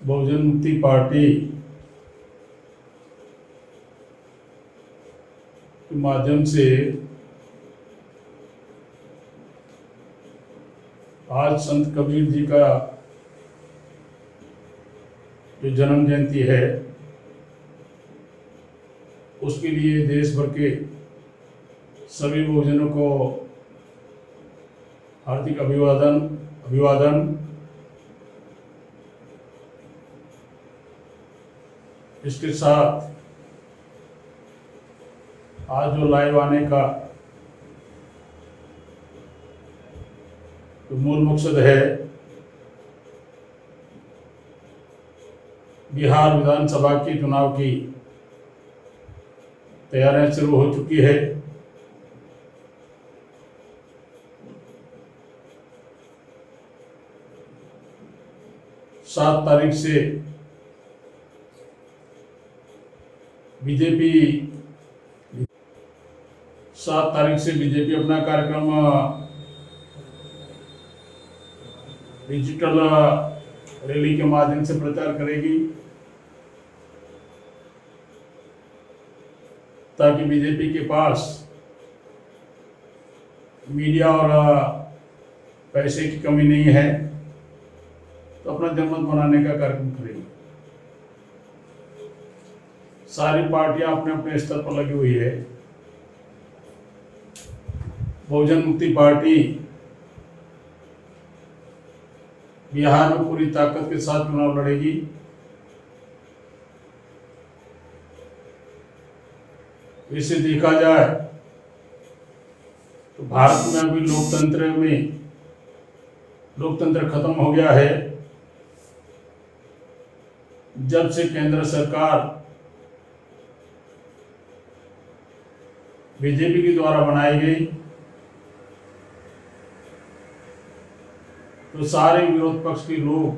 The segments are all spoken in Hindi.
बहुजन मुक्ति पार्टी के माध्यम से आज संत कबीर जी का जो जन्म जयंती है उसके लिए देश भर के सभी बहुजनों को हार्दिक अभिवादन। इसके साथ आज जो लाइव आने का जो मूल मकसद है, बिहार विधानसभा के चुनाव की तैयारियां शुरू हो चुकी है। सात तारीख से बीजेपी अपना कार्यक्रम डिजिटल रैली के माध्यम से प्रचार करेगी ताकि बीजेपी के पास मीडिया और पैसे की कमी नहीं है तो अपना जनमत बनाने का कार्यक्रम करेगी। सारी पार्टियां अपने अपने स्तर पर लगी हुई है। बहुजन मुक्ति पार्टी बिहार में पूरी ताकत के साथ चुनाव लड़ेगी। इसे देखा जाए तो भारत में अभी लोकतंत्र खत्म हो गया है। जब से केंद्र सरकार बीजेपी के द्वारा बनाई गई तो सारे विरोध पक्ष के लोग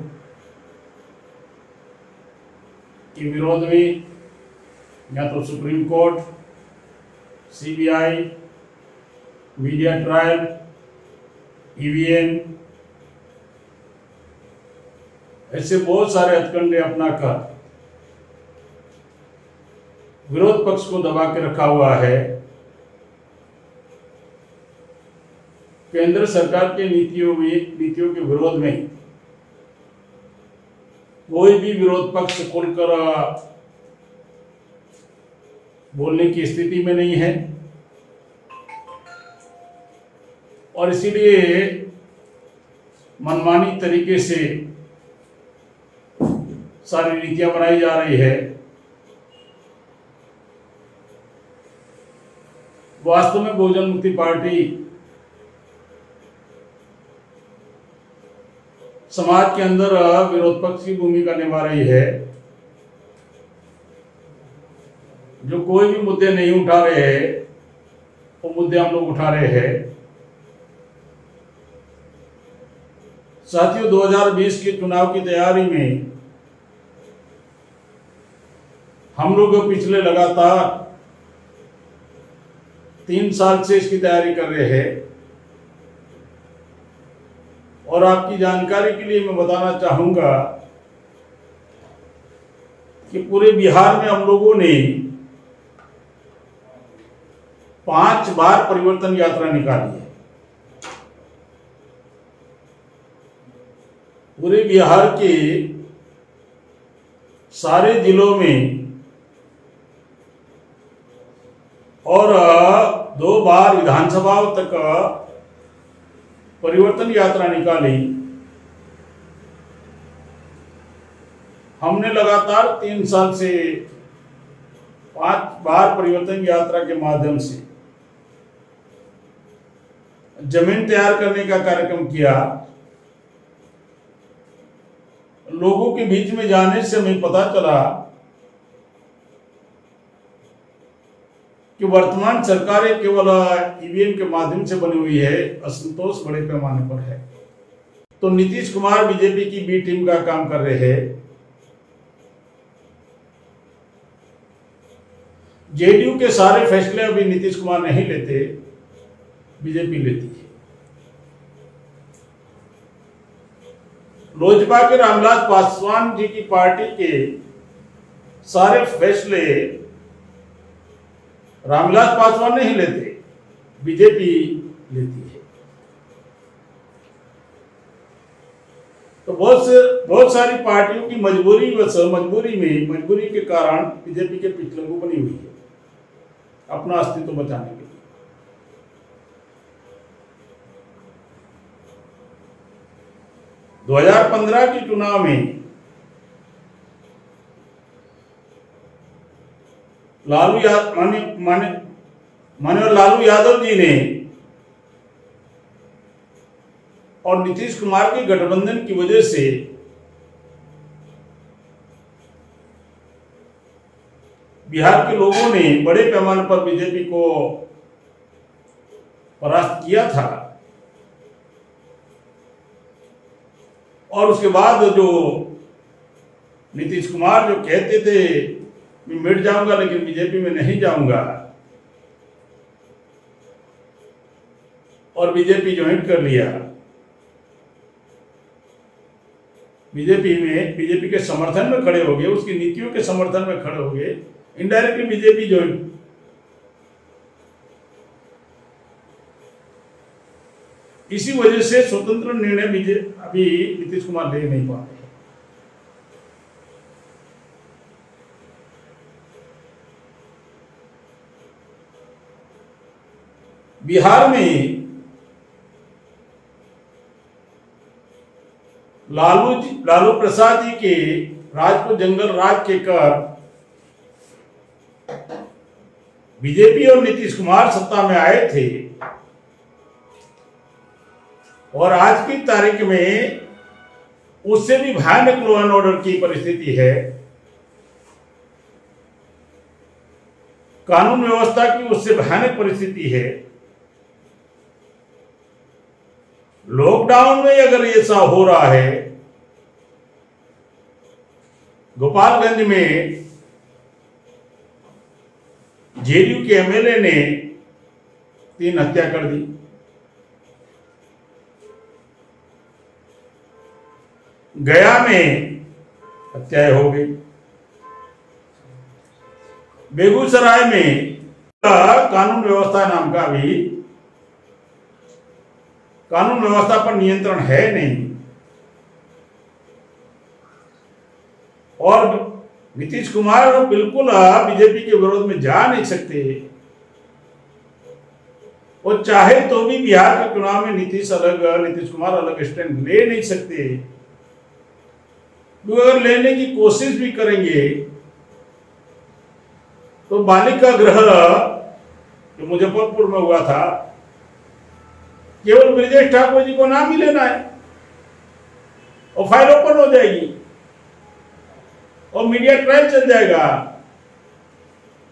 के विरोध में या तो supreme court, CBI, media trial, EVM ऐसे बहुत सारे हथकंडे अपनाकर विरोध पक्ष को दबा के रखा हुआ है। केंद्र सरकार के नीतियों के विरोध में कोई भी विरोध पक्ष खुलकर बोलने की स्थिति में नहीं है और इसीलिए मनमानी तरीके से सारी नीतियां बनाई जा रही है। वास्तव में बहुजन मुक्ति पार्टी समाज के अंदर विरोध पक्ष की भूमिका निभा रही है। जो कोई भी मुद्दे नहीं उठा रहे हैं वो मुद्दे हम लोग उठा रहे हैं। साथियों, 2020 के चुनाव की तैयारी में हम लोग पिछले लगातार 3 साल से इसकी तैयारी कर रहे हैं और आपकी जानकारी के लिए मैं बताना चाहूंगा कि पूरे बिहार में हम लोगों ने 5 बार परिवर्तन यात्रा निकाली है। पूरे बिहार के सारे जिलों में और 2 बार विधानसभाओं तक परिवर्तन यात्रा निकाली। हमने लगातार 3 साल से 5 बार परिवर्तन यात्रा के माध्यम से जमीन तैयार करने का कार्यक्रम किया। लोगों के बीच में जाने से हमें पता चला कि वर्तमान सरकारें केवल ईवीएम के माध्यम से बनी हुई है। असंतोष बड़े पैमाने पर है। तो नीतीश कुमार बीजेपी की बी टीम का काम कर रहे हैं। जेडीयू के सारे फैसले अभी नीतीश कुमार नहीं लेते, बीजेपी लेती है। लोजपा के रामविलास पासवान जी की पार्टी के सारे फैसले रामविलास पासवान नहीं लेते, बीजेपी लेती है। तो बहुत सारी पार्टियों की मजबूरी के कारण बीजेपी के पिछलंगू बनी हुई है अपना अस्तित्व बचाने के लिए। दो 2015 के चुनाव में माननीय लालू यादव जी ने और नीतीश कुमार के गठबंधन की वजह से बिहार के लोगों ने बड़े पैमाने पर बीजेपी को परास्त किया था। और उसके बाद जो नीतीश कुमार जो कहते थे मैं मिट जाऊंगा लेकिन बीजेपी में नहीं जाऊंगा, और बीजेपी ज्वाइन कर लिया, बीजेपी के समर्थन में खड़े हो गए, उसकी नीतियों के समर्थन में खड़े हो गए, इनडायरेक्टली बीजेपी ज्वाइन। इसी वजह से स्वतंत्र निर्णय अभी नीतीश कुमार ले नहीं पा रहे। बिहार में लालू प्रसाद जी के राज को जंगल राज के कर बीजेपी और नीतीश कुमार सत्ता में आए थे, और आज की तारीख में उससे भी भयानक लॉ एंड ऑर्डर की परिस्थिति है। कानून व्यवस्था की उससे भयानक परिस्थिति है। लॉकडाउन में अगर ऐसा हो रहा है, गोपालगंज में जेडीयू के एमएलए ने 3 हत्या कर दी, गया में हत्याएं हो गई, बेगूसराय में कानून व्यवस्था नाम का भी कानून व्यवस्था पर नियंत्रण है नहीं, और नीतीश कुमार बिल्कुल बीजेपी के विरोध में जा नहीं सकते। वो चाहे तो भी बिहार के चुनाव में नीतीश कुमार अलग स्टैंड ले नहीं सकते। अगर लेने की कोशिश भी करेंगे तो बालिका गृह जो मुजफ्फरपुर में हुआ था, केवल ब्रजेश ठाकुर जी को नाम ही लेना है और फाइल ओपन हो जाएगी और मीडिया ट्रायल चल जाएगा।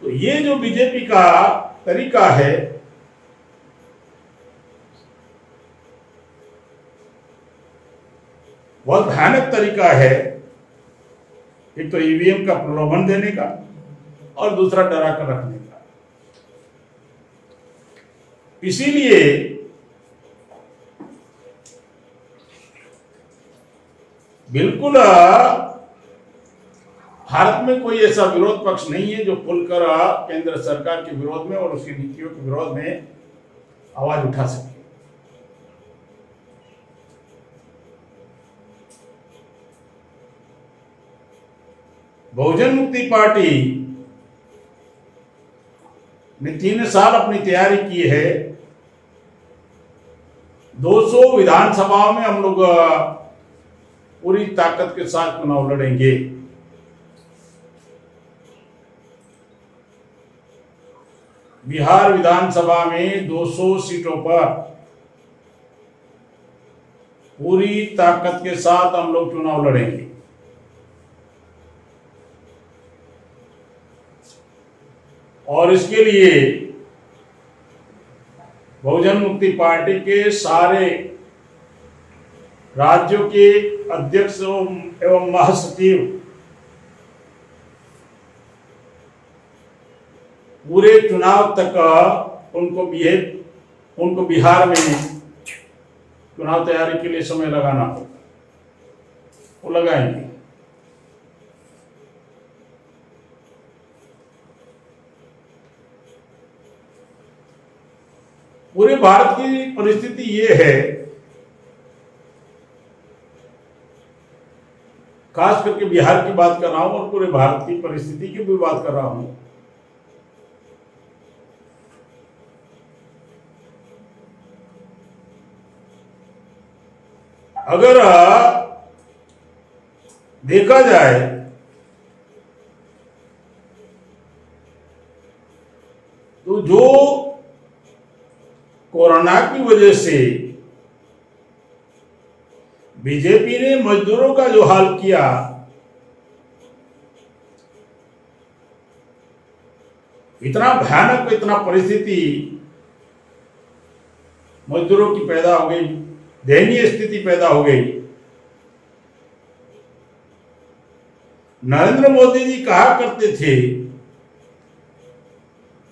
तो ये जो बीजेपी का तरीका है, बहुत भयानक तरीका है। एक तो ईवीएम का प्रलोभन देने का और दूसरा डरा कर रखने का। इसीलिए बिल्कुल भारत में कोई ऐसा विरोध पक्ष नहीं है जो खुलकर केंद्र सरकार के विरोध में और उसकी नीतियों के विरोध में आवाज उठा सके। बहुजन मुक्ति पार्टी ने 3 साल अपनी तैयारी की है। 200 विधानसभाओं में हम लोग पूरी ताकत के साथ चुनाव लड़ेंगे। बिहार विधानसभा में 200 सीटों पर पूरी ताकत के साथ हम लोग चुनाव लड़ेंगे। और इसके लिए बहुजन मुक्ति पार्टी के सारे राज्यों के अध्यक्ष एवं महासचिव पूरे चुनाव तक उनको बिहार में चुनाव तैयारी के लिए समय लगाना होगा। वो लगाएंगे। पूरे भारत की परिस्थिति ये है, खास करके बिहार की बात कर रहा हूं और पूरे भारत की परिस्थिति की भी बात कर रहा हूं। अगर देखा जाए तो जो कोरोना की वजह से बीजेपी ने मजदूरों का जो हाल किया, इतना भयानक, इतना परिस्थिति मजदूरों की पैदा हो गई, दयनीय स्थिति पैदा हो गई। नरेंद्र मोदी जी कहा करते थे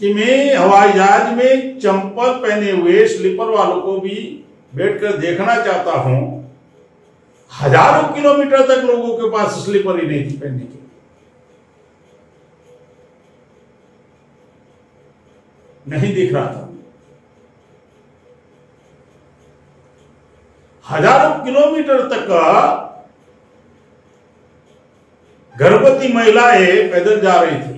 कि मैं हवाई जहाज में चंपल पहने हुए स्लीपर वालों को भी बैठकर देखना चाहता हूं। हजारों किलोमीटर तक लोगों के पास स्लीपर ही नहीं थी पहनने की। नहीं दिख रहा था। हजारों किलोमीटर तक गर्भवती महिलाएं पैदल जा रही थी।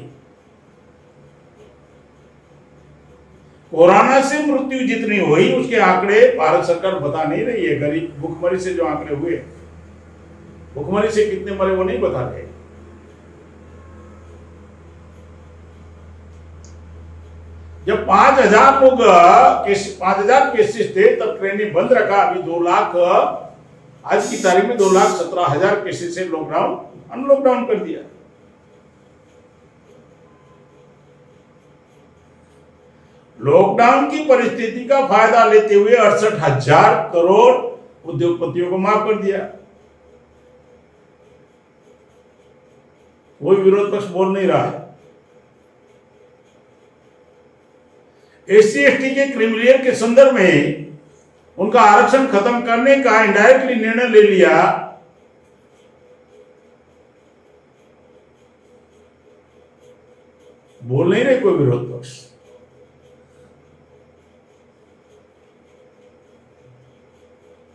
कोरोना से मृत्यु जितनी हुई उसके आंकड़े भारत सरकार बता नहीं रही है। गरीब भूखमरी से जो आंकड़े हुए, भूखमरी से कितने मरे वो नहीं बता रहे। जब 5000 लोग 5000 केसेस थे तब ट्रेनें बंद रखा। अभी 2 लाख, आज की तारीख में 2,17,000 केसेस से लॉकडाउन अनलॉकडाउन कर दिया। लॉकडाउन की परिस्थिति का फायदा लेते हुए 68,000 करोड़ उद्योगपतियों को माफ कर दिया। कोई विरोध पक्ष बोल नहीं रहा है। एससी एसटी के क्रिमिलियन के संदर्भ में उनका आरक्षण खत्म करने का इनडायरेक्टली निर्णय ले लिया। बोल नहीं रहे कोई विरोध पक्ष।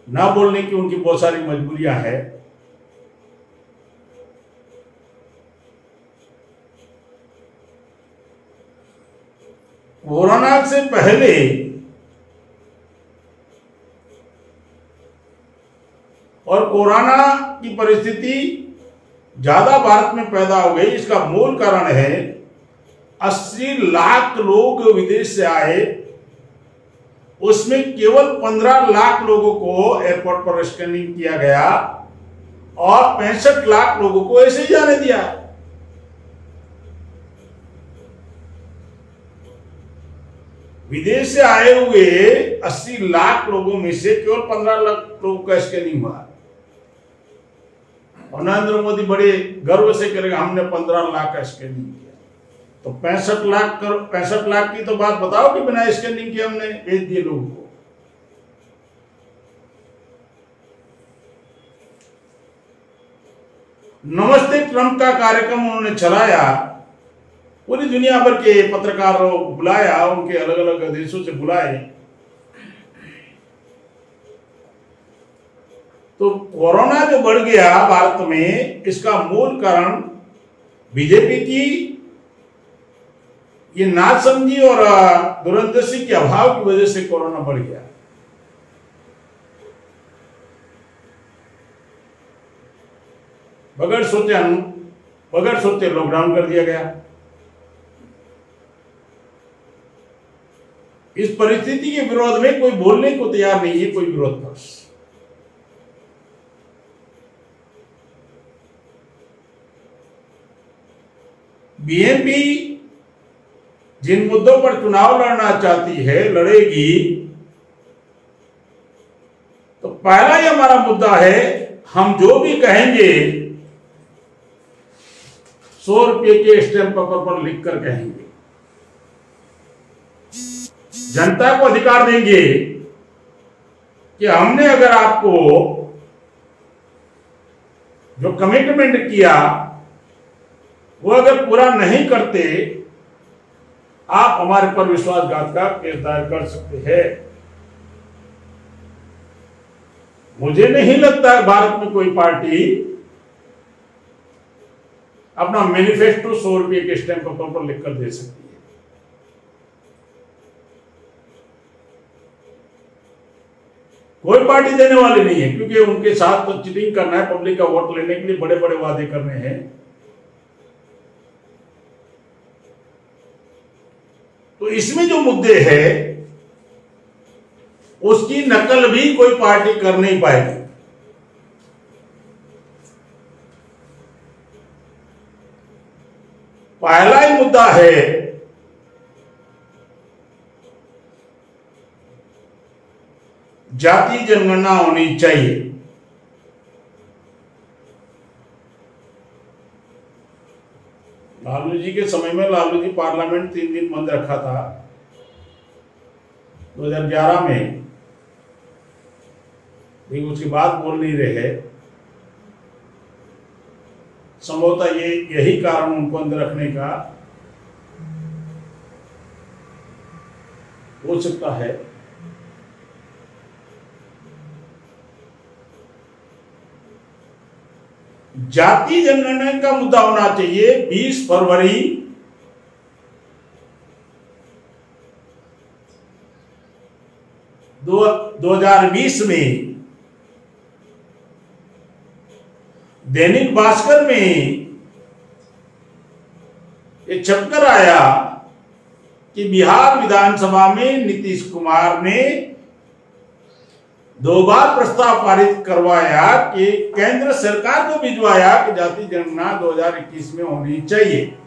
ना बोलने की उनकी बहुत सारी मजबूरियां हैं। कोरोना से पहले और कोरोना की परिस्थिति ज्यादा भारत में पैदा हो गई, इसका मूल कारण है 80 लाख लोग विदेश से आए, उसमें केवल 15 लाख लोगों को एयरपोर्ट पर स्कैनिंग किया गया और 65 लाख लोगों को ऐसे ही जाने दिया। विदेश से आए हुए 80 लाख लोगों में से केवल 15 लाख लोगों का स्कैनिंग हुआ और नरेंद्र मोदी बड़े गर्व से करेगा हमने 15 लाख का स्कैनिंग किया। तो 65 लाख की तो बात बताओ कि बिना स्कैनिंग के हमने भेज दिए लोगों को। नमस्ते ट्रंप का कार्यक्रम उन्होंने चलाया, पूरी दुनिया भर के पत्रकारों को बुलाया, उनके अलग अलग देशों से बुलाए। तो कोरोना जो बढ़ गया भारत में, इसका मूल कारण बीजेपी की ये नासमझी और दूरदर्शी के अभाव की वजह से कोरोना बढ़ गया। बगैर सोचे लॉकडाउन कर दिया गया। इस परिस्थिति के विरोध में कोई बोलने को तैयार नहीं है, कोई विरोध पक्ष। बीएनपी जिन मुद्दों पर चुनाव लड़ना चाहती है लड़ेगी। तो पहला ही हमारा मुद्दा है, हम जो भी कहेंगे 100 रुपये के स्टैंप पेपर पर लिखकर कहेंगे। जनता को अधिकार देंगे कि हमने अगर आपको जो कमिटमेंट किया वो अगर पूरा नहीं करते, आप हमारे पर विश्वासघात का केस दायर कर सकते हैं। मुझे नहीं लगता है भारत में कोई पार्टी अपना मैनिफेस्टो 100 रुपये के स्टैंप पेपर पर लिखकर दे सकती है। कोई पार्टी देने वाली नहीं है, क्योंकि उनके साथ तो चीटिंग करना है, पब्लिक का वोट लेने के लिए बड़े बड़े वादे करने हैं। तो इसमें जो मुद्दे हैं उसकी नकल भी कोई पार्टी कर नहीं पाएगी। पहला ही मुद्दा है जाति जनगणना होनी चाहिए। लालू जी के समय में लालू जी पार्लियामेंट 3 दिन बंद रखा था 2011 में, लेकिन उसकी बात बोल नहीं रहे। संभवतः यही कारण उनको अंदर रखने का हो सकता है। जाति जनगणना का मुद्दा होना चाहिए 20 फरवरी 2020 में दैनिक भास्कर में एक छपकर आया कि बिहार विधानसभा में नीतीश कुमार ने 2 बार प्रस्ताव पारित करवाया कि केंद्र सरकार को भिजवाया कि जाति जनगणना 2021 में होनी चाहिए,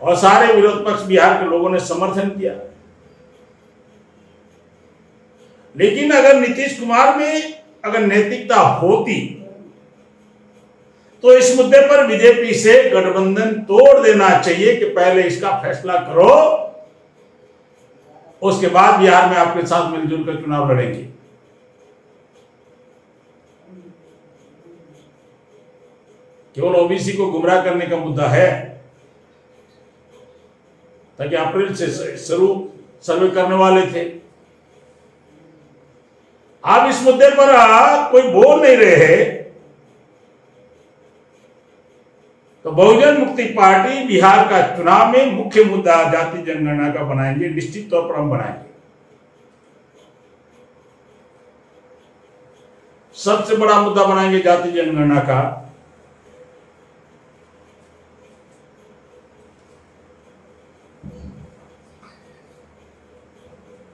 और सारे विरोध पक्ष बिहार के लोगों ने समर्थन किया। लेकिन अगर नीतीश कुमार में अगर नैतिकता होती तो इस मुद्दे पर बीजेपी से गठबंधन तोड़ देना चाहिए कि पहले इसका फैसला करो, उसके बाद बिहार में आपके साथ मिलजुल कर चुनाव लड़ेंगे। केवल ओबीसी को गुमराह करने का मुद्दा है, ताकि अप्रैल से शुरू सर्वे करने वाले थे। आप इस मुद्दे पर कोई बोल नहीं रहे, तो बहुजन मुक्ति पार्टी बिहार का चुनाव में मुख्य मुद्दा जाति जनगणना का बनाएंगे, निश्चित तौर पर हम बनाएंगे। सबसे बड़ा मुद्दा बनाएंगे जाति जनगणना का।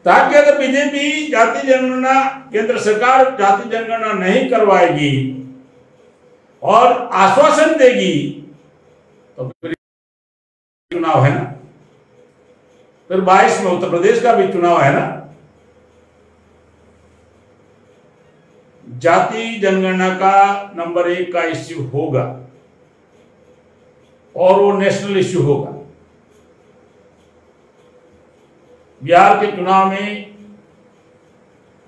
ताकि अगर बीजेपी जाति जनगणना, केंद्र सरकार जाति जनगणना नहीं करवाएगी और आश्वासन देगी, तो फिर चुनाव है ना, फिर 22 में उत्तर प्रदेश का भी चुनाव है ना। जाति जनगणना का नंबर 1 का इश्यू होगा और वो नेशनल इश्यू होगा। बिहार के चुनाव में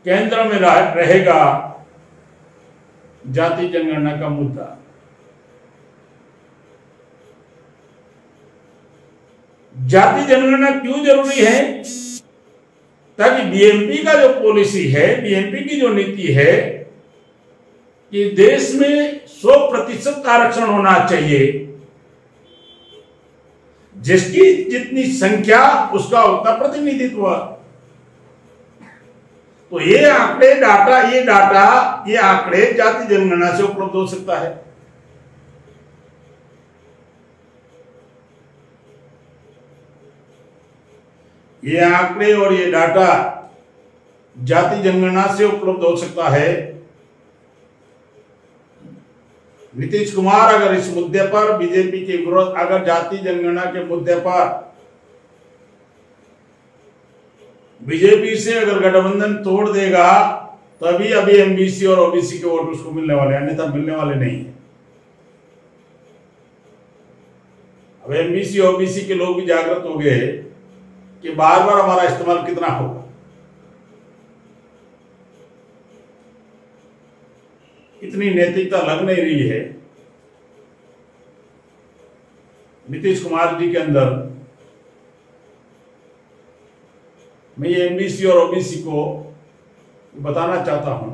केंद्र में रहेगा जाति जनगणना का मुद्दा। जाति जनगणना क्यों जरूरी है? ताकि बीएमपी का जो पॉलिसी है, बीएमपी की जो नीति है कि देश में 100% आरक्षण होना चाहिए, जिसकी जितनी संख्या उसका उतना प्रतिनिधित्व। तो ये आंकड़े ये आंकड़े जाति जनगणना से उपलब्ध हो सकता है। ये आंकड़े और ये डाटा जाति जनगणना से उपलब्ध हो सकता है। नीतीश कुमार अगर इस मुद्दे पर बीजेपी के विरोध, अगर जाति जनगणना के मुद्दे पर बीजेपी से अगर गठबंधन तोड़ देगा, तभी अभी एमबीसी और ओबीसी के वोट उसको मिलने वाले, अन्यथा मिलने वाले नहीं है। अब एमबीसी ओबीसी के लोग भी जागृत हो गए कि बार बार हमारा इस्तेमाल कितना होगा। इतनी नैतिकता लग नहीं रही है नीतीश कुमार जी के अंदर। मैं ये एमबीसी और ओबीसी को बताना चाहता हूं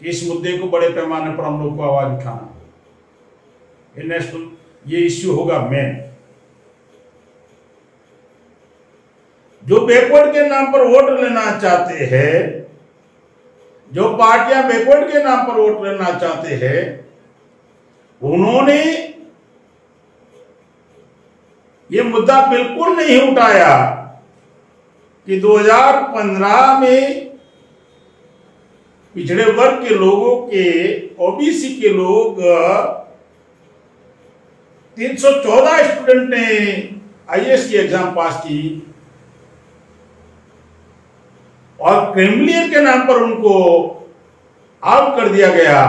कि इस मुद्दे को बड़े पैमाने पर हम लोग को आवाज उठाना, ये नेशनल ये इश्यू होगा मेन। जो बैकवर्ड के नाम पर वोट लेना चाहते हैं, जो पार्टियां बैकवर्ड के नाम पर वोट लेना चाहते हैं, उन्होंने ये मुद्दा बिल्कुल नहीं उठाया कि 2015 में पिछड़े वर्ग के लोगों के, ओबीसी के लोग 314 स्टूडेंट ने आईएएस की एग्जाम पास की और क्रिमिलियर के नाम पर उनको आउट कर दिया गया।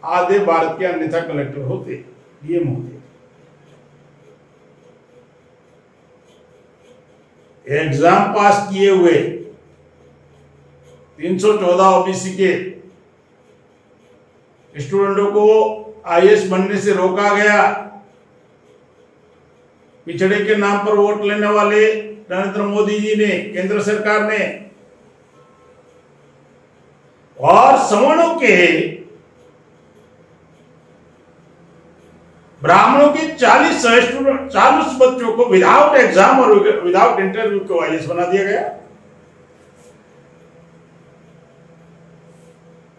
आधे भारत के अन्यथा कलेक्टर होते, डीएम होते। एग्जाम पास किए हुए 314 ओबीसी के स्टूडेंटों को आईएएस बनने से रोका गया। पिछड़े के नाम पर वोट लेने वाले नरेंद्र मोदी जी ने, केंद्र सरकार ने, और सवर्णों के, ब्राह्मणों के 40 बच्चों को विदाउट एग्जाम और विदाउट इंटरव्यू को आईएएस बना दिया गया।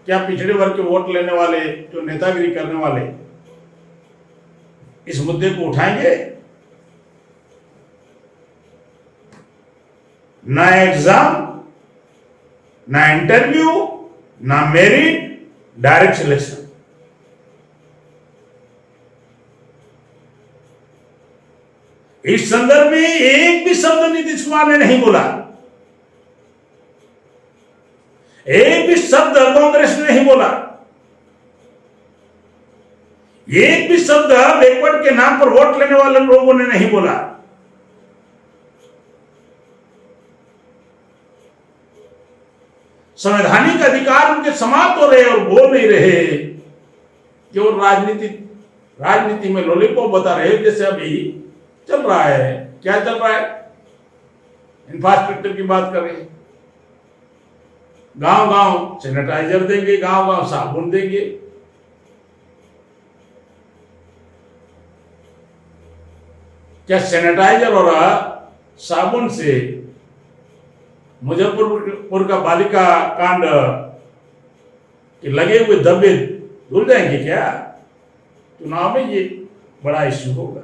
क्या पिछड़े वर्ग के वोट लेने वाले, जो नेतागिरी करने वाले, इस मुद्दे को उठाएंगे? ना एग्जाम, ना इंटरव्यू, ना मेरिट, डायरेक्ट सिलेक्शन। इस संदर्भ में एक भी शब्द नीतीश कुमार ने नहीं बोला, एक भी शब्द कांग्रेस ने नहीं बोला, एक भी शब्द बैकवर्ड के नाम पर वोट लेने वाले लोगों ने नहीं बोला। संवैधानिक अधिकार उनके समाप्त हो रहे और बोल नहीं रहे, केवल राजनीति में लॉलीपॉप बता रहे, जैसे अभी चल रहा है। क्या चल रहा है? इंफ्रास्ट्रक्चर की बात कर रहे हैं, गांव गांव सैनिटाइजर देंगे, गांव गांव साबुन देंगे। क्या सैनिटाइजर और साबुन से मुजफ्फरपुर का बालिका कांड के लगे हुए धब्बे धुल जाएंगे क्या? चुनाव में ये बड़ा इश्यू होगा।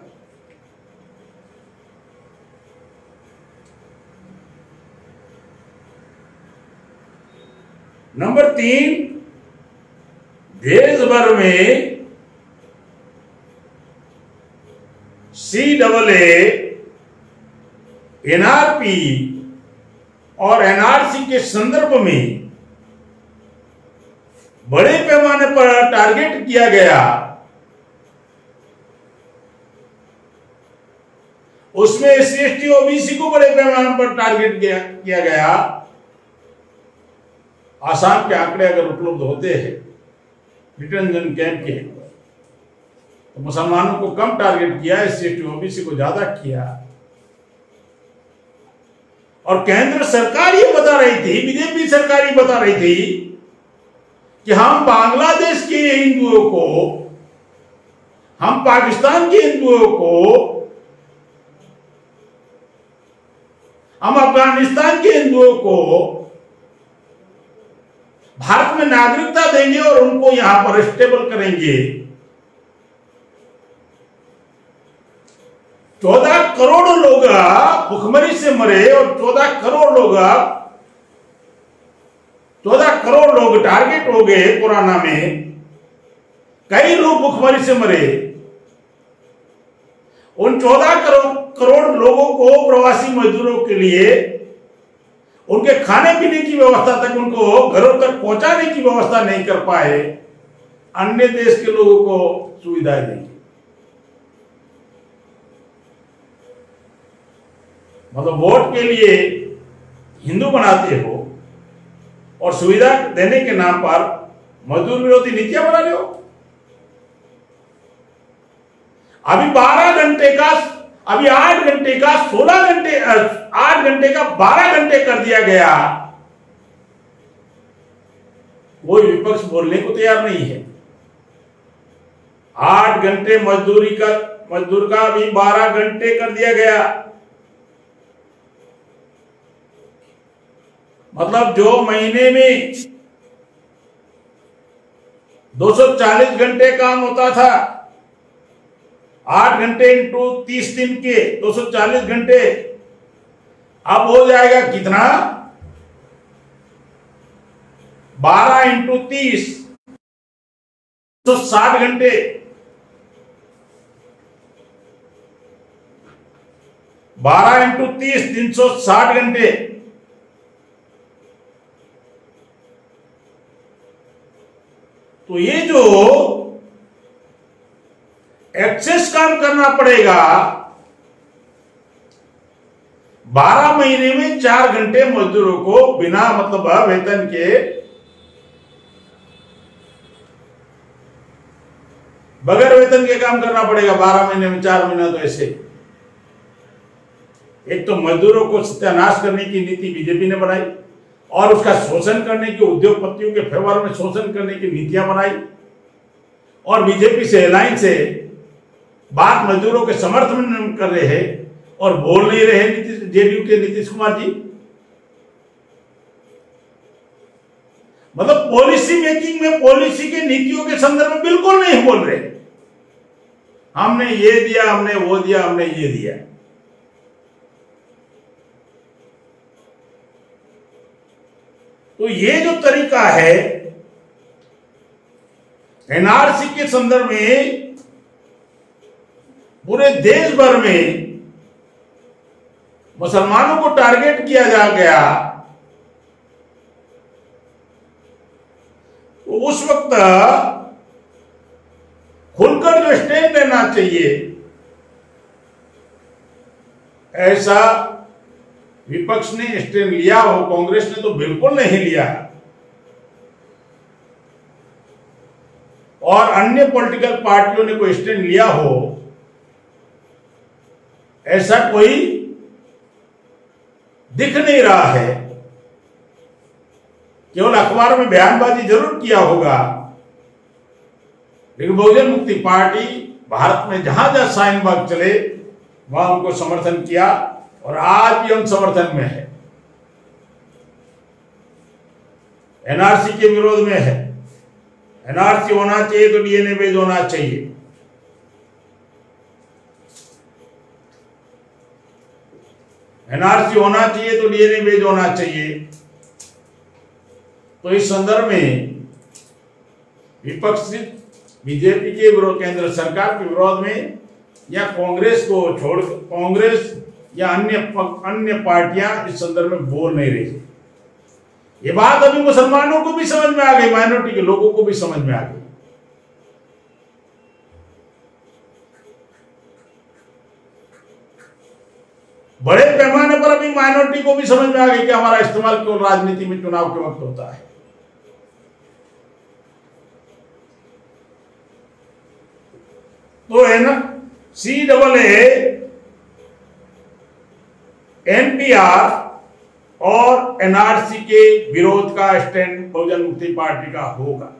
नंबर 3, देश भर में CAA, NRP और NRC के संदर्भ में बड़े पैमाने पर टारगेट किया गया। उसमें SC ST OBC को बड़े पैमाने पर टारगेट किया गया। आसाम के आंकड़े अगर उपलब्ध होते हैं डिटेंशन कैंप के, तो मुसलमानों को कम टारगेट किया, SC ST OBC को ज्यादा किया। और केंद्र सरकार ये बता रही थी, बीजेपी सरकार ये बता रही थी कि हम बांग्लादेश के हिंदुओं को, हम पाकिस्तान के हिंदुओं को, हम अफगानिस्तान के हिंदुओं को भारत में नागरिकता देंगे और उनको यहां पर स्टेबल करेंगे। 14 करोड़ लोग भुखमरी से मरे और 14 करोड़ लोग टारगेट हो गए कोरोना में। कई लोग भुखमरी से मरे। उन 14 करोड़ लोगों को, प्रवासी मजदूरों के लिए उनके खाने पीने की व्यवस्था तक, उनको घरों तक पहुंचाने की व्यवस्था नहीं कर पाए। अन्य देश के लोगों को सुविधाएं देंगे। मतलब वोट के लिए हिंदू बनाते हो, और सुविधा देने के नाम पर मजदूर विरोधी नीतियां बना रहे हो। अभी 12 घंटे का, अभी 8 घंटे का 16 घंटे, 8 घंटे का 12 घंटे कर दिया गया। कोई विपक्ष बोलने को तैयार नहीं है। 8 घंटे मजदूर का अभी 12 घंटे कर दिया गया। मतलब जो महीने में 240 घंटे काम होता था, 8 घंटे इंटू 30 दिन के 240 घंटे, अब हो जाएगा कितना? 12 इंटू 30 160 घंटे। 12 इंटू 30 360 घंटे। तो ये जो एक्सेस काम करना पड़ेगा, 12 महीने में 4 घंटे मजदूरों को बिना मतलब वेतन के, बगैर वेतन के काम करना पड़ेगा 12 महीने में 4 महीना। तो ऐसे एक तो मजदूरों को सत्यानाश करने की नीति बीजेपी ने बनाई और उसका शोषण करने की, उद्योगपतियों के फेवर में शोषण करने की नीतियां बनाई, और बीजेपी से अलायंस से बात मजदूरों के समर्थन में कर रहे हैं और बोल नहीं रहे जेडीयू के नीतीश कुमार जी। मतलब पॉलिसी मेकिंग में, पॉलिसी के नीतियों के संदर्भ में बिल्कुल नहीं बोल रहे। हमने ये दिया, हमने वो दिया, हमने ये दिया। तो ये जो तरीका है एनआरसी के संदर्भ में, पूरे देश भर में मुसलमानों को टारगेट किया जा गया, तो उस वक्त खुलकर जो स्टैंड लेना चाहिए, ऐसा विपक्ष ने स्टैंड लिया हो, कांग्रेस ने तो बिल्कुल नहीं लिया। और अन्य पॉलिटिकल पार्टियों ने कोई स्टैंड लिया हो, ऐसा कोई दिख नहीं रहा है। केवल अखबार में बयानबाजी जरूर किया होगा, लेकिन बहुजन मुक्ति पार्टी भारत में जहां जहां शाहीन चले वहां उनको समर्थन किया और आज भी हम समर्थन में है, एनआरसी के विरोध में है। एनआरसी होना चाहिए तो डीएनए बेस्ड होना चाहिए। एनआरसी होना चाहिए तो डीएनए बेस्ड होना चाहिए। तो इस संदर्भ में विपक्ष बीजेपी के विरोध, केंद्र सरकार के विरोध में, या कांग्रेस को छोड़, कांग्रेस या अन्य पार्टियां इस संदर्भ में बोल नहीं रही। ये बात अभी मुसलमानों को भी समझ में आ गई, माइनॉरिटी के लोगों को भी समझ में आ गई। बड़े पैमाने पर अभी माइनॉरिटी को भी समझ में आ गई कि हमारा इस्तेमाल केवल राजनीति में चुनाव के वक्त होता है। तो है ना, CAA, NPR और एनआरसी के विरोध का स्टैंड बहुजन मुक्ति पार्टी का होगा।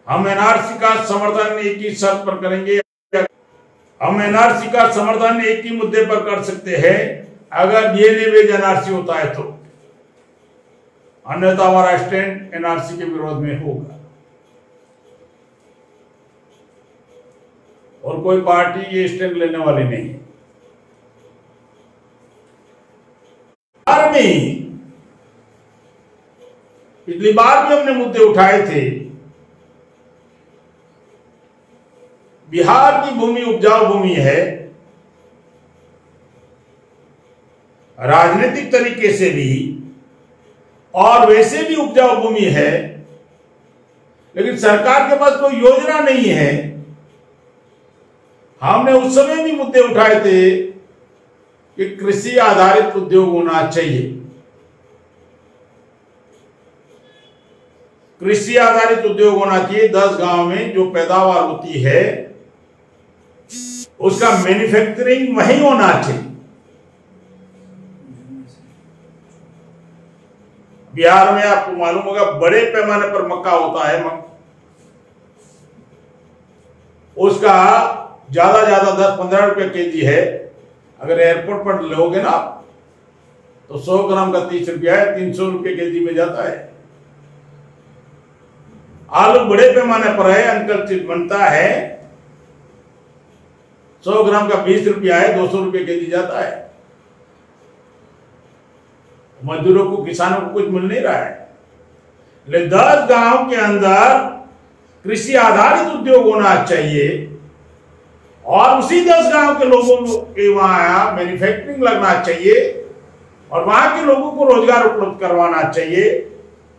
हम एनआरसी का समर्थन एक ही शर्त पर करेंगे। हम एनआरसी का समर्थन एक ही मुद्दे पर कर सकते हैं, अगर डीएनए बेस्ड एनआरसी होता है तो, अन्यथा हमारा स्टैंड एनआरसी के विरोध में होगा। और कोई पार्टी ये स्टैंड लेने वाली नहीं है। बिहार में पिछली बार भी हमने मुद्दे उठाए थे। बिहार की भूमि उपजाऊ भूमि है, राजनीतिक तरीके से भी और वैसे भी उपजाऊ भूमि है, लेकिन सरकार के पास कोई योजना नहीं है। हमने उस समय भी मुद्दे उठाए थे कि कृषि आधारित उद्योग होना चाहिए। कृषि आधारित उद्योग होना चाहिए। 10 गांव में जो पैदावार होती है उसका मैन्युफैक्चरिंग वहीं होना चाहिए। बिहार में आपको मालूम होगा बड़े पैमाने पर मक्का होता है, उसका ज्यादा 10-15 रुपए केजी है। अगर एयरपोर्ट पर लोगे ना तो 100 ग्राम का 30 रुपया है, 300 रुपये केजी में जाता है। आलू बड़े पैमाने पर है, अनकल्चर्ड बनता है, 100 ग्राम का 20 रुपया है, 200 रुपये केजी जाता है। मजदूरों को, किसानों को कुछ मिल नहीं रहा है। लेकिन 10 गांव के अंदर कृषि आधारित उद्योग होना चाहिए और उसी 10 गांव के लोगों के वहां मैन्युफैक्चरिंग लगना चाहिए और वहां के लोगों को रोजगार उपलब्ध करवाना चाहिए।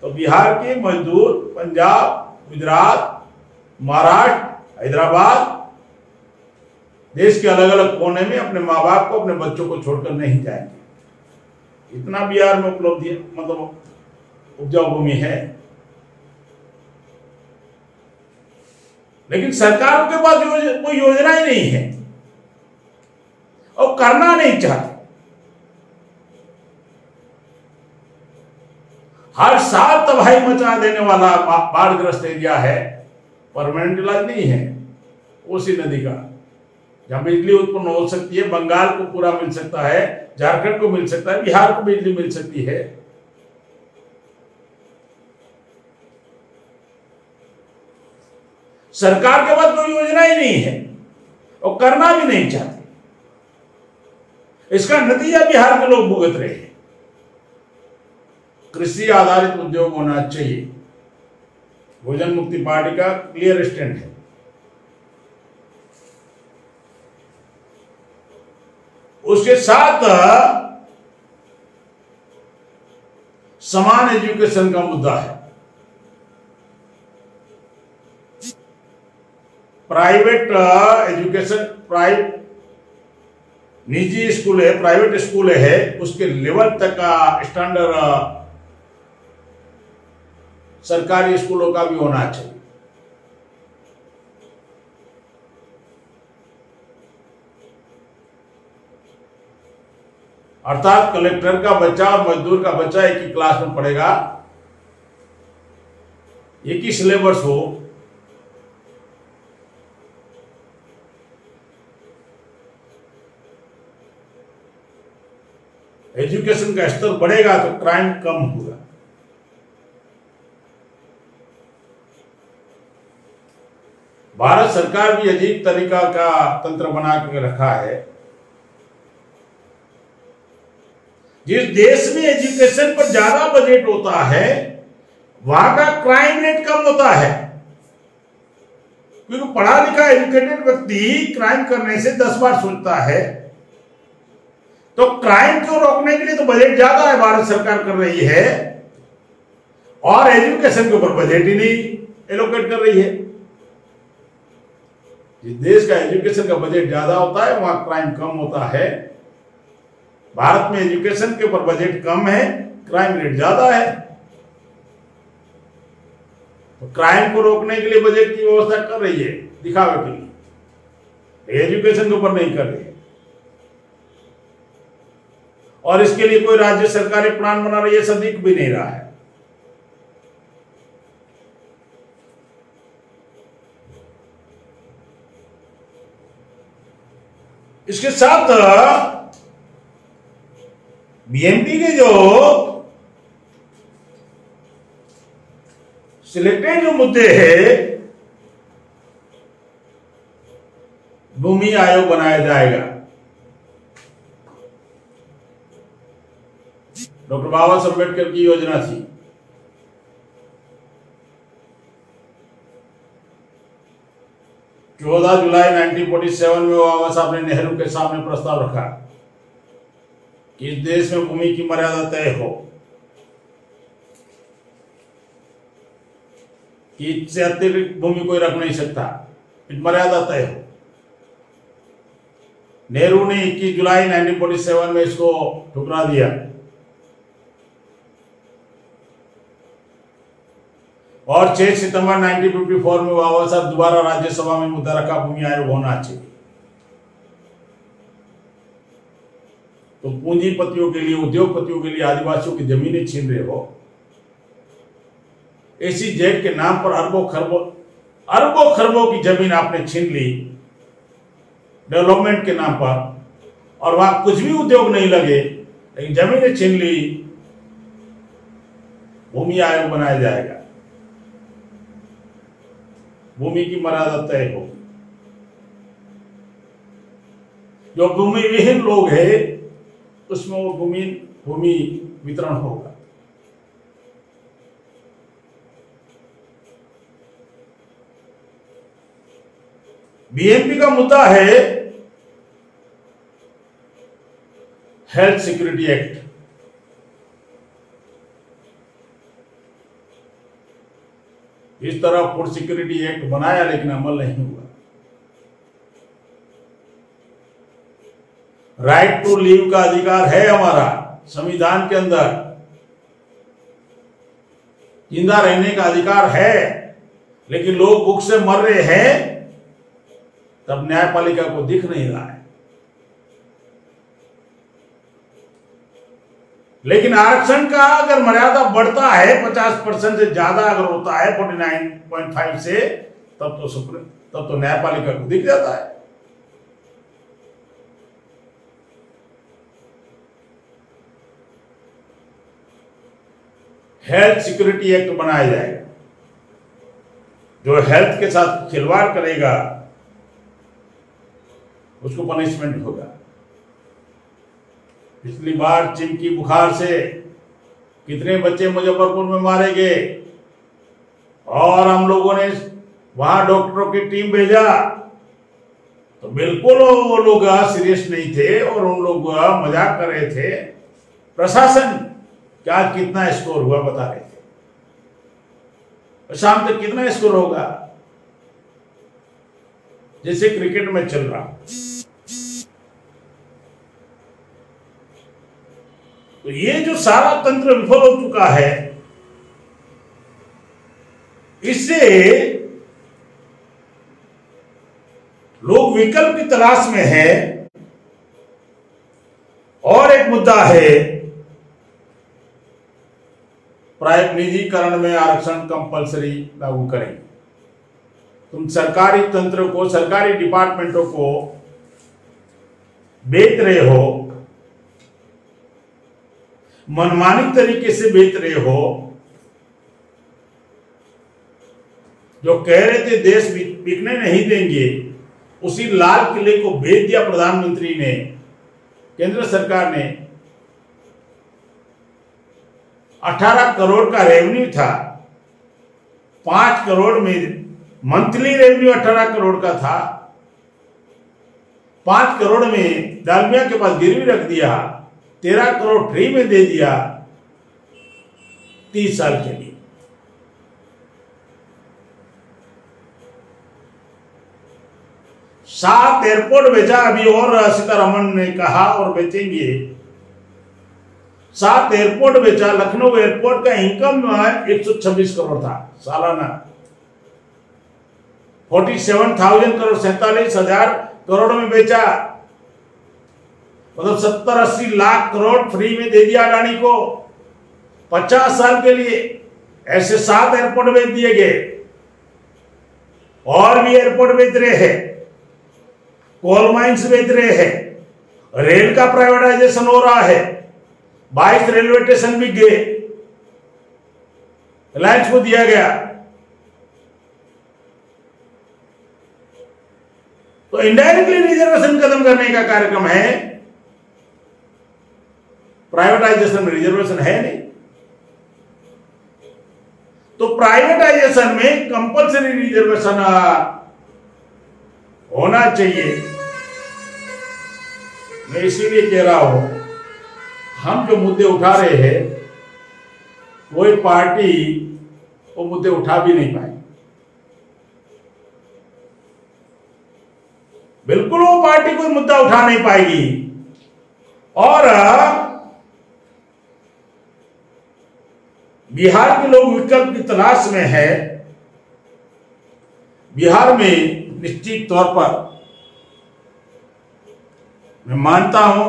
तो बिहार के मजदूर पंजाब, गुजरात, महाराष्ट्र, हैदराबाद, देश के अलग अलग कोने में अपने माँ बाप को, अपने बच्चों को छोड़कर नहीं जाएंगे। इतना बिहार में उपलब्धि, मतलब उपजाऊ भूमि है। लेकिन सरकारों के पास कोई योजना ही नहीं है और करना नहीं चाहते। हर साल तबाही मचा देने वाला बाढ़ग्रस्त एरिया है, परमानेंट इलाज नहीं है। कोसी नदी का जहां बिजली उत्पन्न हो सकती है, बंगाल को पूरा मिल सकता है, झारखंड को मिल सकता है, बिहार को बिजली मिल सकती है। सरकार के पास कोई योजना ही नहीं है और करना भी नहीं चाहते। इसका नतीजा बिहार के लोग भुगत रहे हैं। कृषि आधारित उद्योग होना चाहिए, भोजन मुक्ति पार्टी का क्लियर स्टैंड है। उसके साथ समान एजुकेशन का मुद्दा है। प्राइवेट एजुकेशन, निजी स्कूल है, प्राइवेट स्कूल है, उसके लेवल तक का स्टैंडर्ड सरकारी स्कूलों का भी होना चाहिए। अर्थात कलेक्टर का बच्चा और मजदूर का बच्चा एक ही क्लास में पढ़ेगा, एक ही सिलेबस हो, एजुकेशन का स्तर बढ़ेगा तो क्राइम कम होगा। भारत सरकार भी अजीब तरीका का तंत्र बना के रखा है। जिस देश में एजुकेशन पर ज्यादा बजट होता है वहां का क्राइम रेट कम होता है, क्योंकि पढ़ा लिखा एजुकेटेड व्यक्ति क्राइम करने से 10 बार सोचता है। तो क्राइम को रोकने के लिए तो बजट ज्यादा है, भारत सरकार कर रही है, और एजुकेशन के ऊपर बजट ही नहीं एलोकेट कर रही है। जिस देश का एजुकेशन का बजट ज्यादा होता है वहां क्राइम कम होता है। भारत में एजुकेशन के ऊपर बजट कम है, क्राइम रेट ज्यादा है। तो क्राइम को रोकने के लिए बजट की व्यवस्था कर रही है दिखावे के लिए, एजुकेशन के ऊपर नहीं कर रही है। और इसके लिए कोई राज्य सरकारें प्लान बना रही है, ऐसा दिख भी नहीं रहा है। इसके साथ बीएमपी के जो सिलेक्टेड जो मुद्दे हैं, भूमि आयोग बनाया जाएगा। डॉक्टर बाबा साहब अम्बेडकर की योजना थी। चौदह जुलाई 1947 में बाबा साहब ने नेहरू के सामने प्रस्ताव रखा कि इस देश में भूमि की मर्यादा तय हो, कि इससे अतिरिक्त भूमि कोई रख नहीं सकता, मर्यादा तय हो। नेहरू ने 21 जुलाई 1947 में इसको ठुकरा दिया और 6 सितंबर 1954 में बाबा साहब दोबारा राज्यसभा में मुद्दा रखा, भूमि आयोग होना चाहिए। तो पूंजीपतियों के लिए, उद्योगपतियों के लिए आदिवासियों की जमीनें छीन रहे हो, ऐसी जेड के नाम पर अरबों खरबों की जमीन आपने छीन ली डेवलपमेंट के नाम पर, और वहां कुछ भी उद्योग नहीं लगे, लेकिन जमीनें छीन ली। भूमि आयोग बनाया जाएगा, भूमि की मर्यादा तय होगी। जो भूमि विहीन लोग हैं उसमें वो भूमि वितरण होगा। बीएमपी का मुद्दा है हेल्थ सिक्योरिटी एक्ट। इस तरह फूड सिक्योरिटी एक्ट बनाया लेकिन अमल नहीं हुआ। राइट टू लीव का अधिकार है हमारा संविधान के अंदर, जिंदा रहने का अधिकार है, लेकिन लोग भूख से मर रहे हैं तब न्यायपालिका को दिख नहीं रहा है। लेकिन आरक्षण का अगर मर्यादा बढ़ता है 50% से ज्यादा अगर होता है 49.5 से, तब तो न्यायपालिका को दिख जाता है। हेल्थ सिक्योरिटी एक्ट बनाया जाएगा। जो हेल्थ के साथ खिलवाड़ करेगा उसको पनिशमेंट होगा। पिछली बार चिमकी बुखार से कितने बच्चे मुजफ्फरपुर में मारे गए और हम लोगों ने वहां डॉक्टरों की टीम भेजा, तो बिल्कुल वो लोग सीरियस नहीं थे और उन लोग मजाक कर रहे थे। प्रशासन क्या कितना स्कोर हुआ बता रहे थे, शाम तक कितना स्कोर होगा, जैसे क्रिकेट में चल रहा। तो ये जो सारा तंत्र विफल हो चुका है, इससे लोग विकल्प की तलाश में है। और एक मुद्दा है निजीकरण में आरक्षण कंपलसरी लागू करें। तुम सरकारी तंत्र को, सरकारी डिपार्टमेंटों को बेच रहे हो, मनमानी तरीके से बेच रहे हो। जो कह रहे थे देश बिकने नहीं देंगे, उसी लाल किले को बेच दिया प्रधानमंत्री ने, केंद्र सरकार ने। 18 करोड़ का रेवेन्यू था, 5 करोड़ में मंथली रेवेन्यू 18 करोड़ का था, 5 करोड़ में डालमिया के पास गिरवी रख दिया, 13 करोड़ फ्री में दे दिया 30 साल के लिए। सात एयरपोर्ट बेचा अभी, और सीतारमण ने कहा और बेचेंगे। 7 एयरपोर्ट बेचा। लखनऊ एयरपोर्ट का इनकम 126 करोड़ था सालाना, 47,000 करोड़, 47,000 करोड़ में बेचा। मतलब 70-80 लाख करोड़ फ्री में दे दिया अडानी को 50 साल के लिए। ऐसे 7 एयरपोर्ट बेच दिए गए, और भी एयरपोर्ट बेच रहे हैं, कोल माइंस बेच रहे हैं, रेल का प्राइवेटाइजेशन हो रहा है, 22 रेलवे स्टेशन भी गए, रिलायंस को दिया गया। तो इनडायरेक्टली रिजर्वेशन खत्म करने का कार्यक्रम है, प्राइवेटाइजेशन में रिजर्वेशन है नहीं। तो प्राइवेटाइजेशन में कंपलसरी रिजर्वेशन होना चाहिए। मैं इसीलिए कह रहा हूं, हम जो मुद्दे उठा रहे हैं, कोई पार्टी वो मुद्दे उठा भी नहीं पाई। बिल्कुल वो पार्टी कोई मुद्दा उठा नहीं पाएगी। और बिहार के लोग विकल्प की तलाश में है। बिहार में निश्चित तौर पर मैं मानता हूं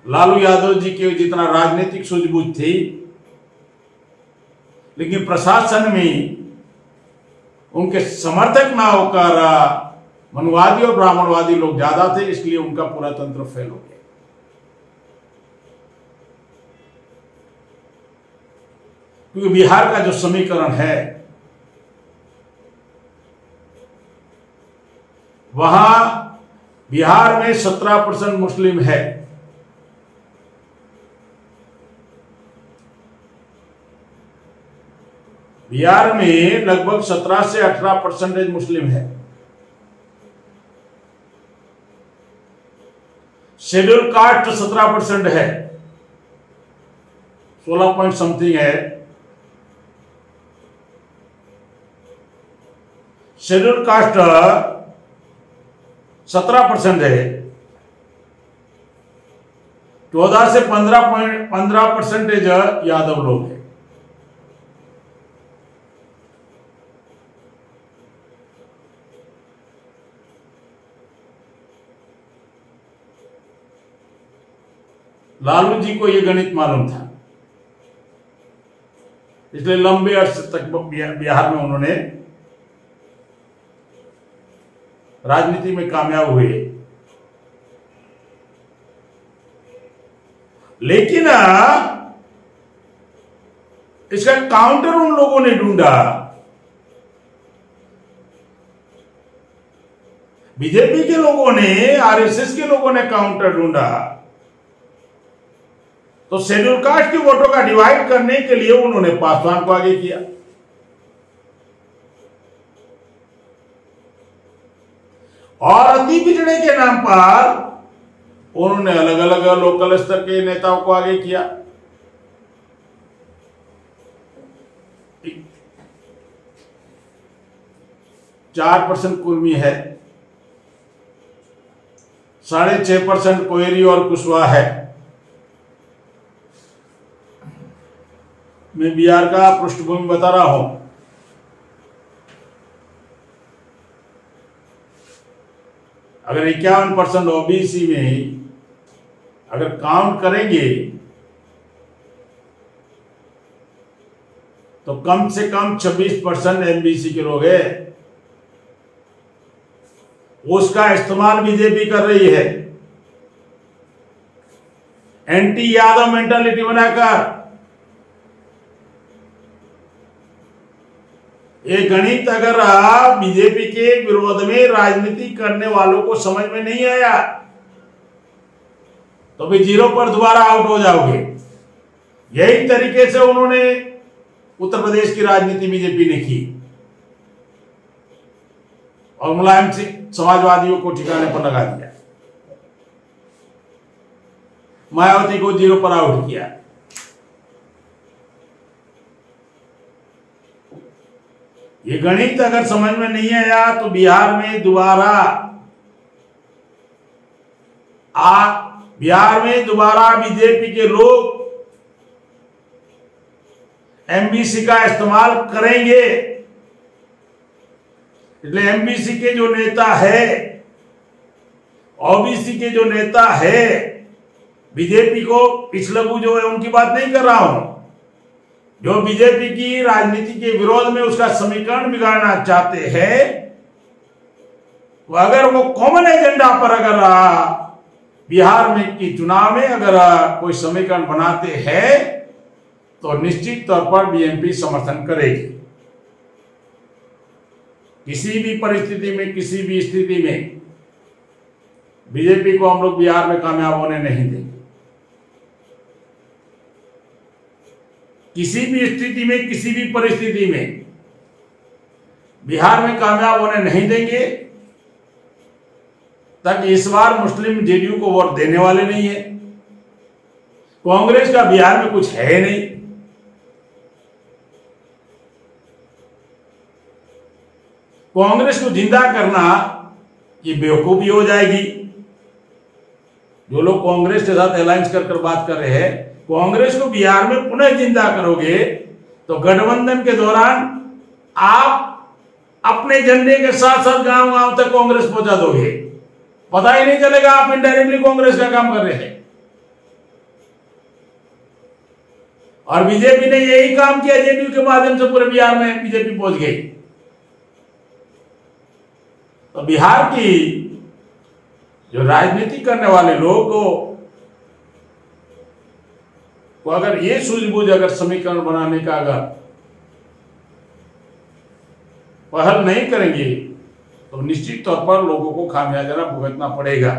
लालू यादव जी के जितना राजनीतिक सूझबूझ थी, लेकिन प्रशासन में उनके समर्थक ना होकर मनुवादी और ब्राह्मणवादी लोग ज्यादा थे, इसलिए उनका पूरा तंत्र फेल हो गया। क्योंकि बिहार का जो समीकरण है वहां बिहार में 17% मुस्लिम है, बिहार में लगभग 17 से 18% मुस्लिम है। शेड्यूल कास्ट 17% है, 16 पॉइंट समथिंग है। शेड्यूल कास्ट 17% है, 14 से 15% यादव लोग हैं। लालू जी को यह गणित मालूम था, इसलिए लंबे अर्से तक बिहार में उन्होंने राजनीति में कामयाब हुए। लेकिन इसका काउंटर उन लोगों ने ढूंढा। बीजेपी के लोगों ने, आरएसएस के लोगों ने काउंटर ढूंढा। तो शेड्यूल कास्ट के वोटों का डिवाइड करने के लिए उन्होंने पासवान को आगे किया। और अति पिछड़े के नाम पर उन्होंने अलग अलग लोकल स्तर के नेताओं को आगे किया। चार 4% कुर्मी है, 6.5% कोयरी और कुशवाहा है। मैं बिहार का पृष्ठभूमि बता रहा हूं। अगर 51% ओबीसी में अगर काउंट करेंगे तो कम से कम 26% एमबीसी के लोग हैं। उसका इस्तेमाल बीजेपी कर रही है, एंटी यादव मेंटालिटी बनाकर। ये गणित अगर बीजेपी के विरोध में राजनीति करने वालों को समझ में नहीं आया तो भी जीरो पर दोबारा आउट हो जाओगे। यही तरीके से उन्होंने उत्तर प्रदेश की राजनीति बीजेपी ने की और मुलायम सिंह समाजवादियों को ठिकाने पर लगा दिया, मायावती को जीरो पर आउट किया। ये गणित अगर समझ में नहीं आया तो बिहार में दोबारा बीजेपी के लोग एमबीसी का इस्तेमाल करेंगे। इसलिए एमबीसी के जो नेता है, ओबीसी के जो नेता है, बीजेपी को पिछलगू जो है उनकी बात नहीं कर रहा हूं, जो बीजेपी की राजनीति के विरोध में उसका समीकरण बिगाड़ना चाहते हैं, तो अगर वो कॉमन एजेंडा पर अगर बिहार में की चुनाव में अगर कोई समीकरण बनाते हैं तो निश्चित तौर पर बीएमपी समर्थन करेगी। किसी भी परिस्थिति में, किसी भी स्थिति में बीजेपी को हम लोग बिहार में कामयाब होने नहीं देंगे। किसी भी स्थिति में, किसी भी परिस्थिति में बिहार में कामयाब होने नहीं देंगे। तक इस बार मुस्लिम जेडीयू को वोट देने वाले नहीं है। कांग्रेस का बिहार में कुछ है नहीं। कांग्रेस को जिंदा करना ये बेवकूफी हो जाएगी। जो लोग कांग्रेस के साथ अलायंस कर बात कर रहे हैं, कांग्रेस को बिहार में पुनः जिंदा करोगे तो गठबंधन के दौरान आप अपने झंडे के साथ साथ गांव गांव तक कांग्रेस पहुंचा दोगे, पता ही नहीं चलेगा आप इनडायरेक्टली कांग्रेस का काम कर रहे हैं। और बीजेपी ने यही काम किया, जेडीयू के माध्यम से पूरे बिहार में बीजेपी पहुंच गई। तो बिहार की जो राजनीति करने वाले लोग को अगर ये सूझबूझ अगर समीकरण बनाने का अगर पहल नहीं करेंगे तो निश्चित तौर पर लोगों को खामियाजा भुगतना पड़ेगा।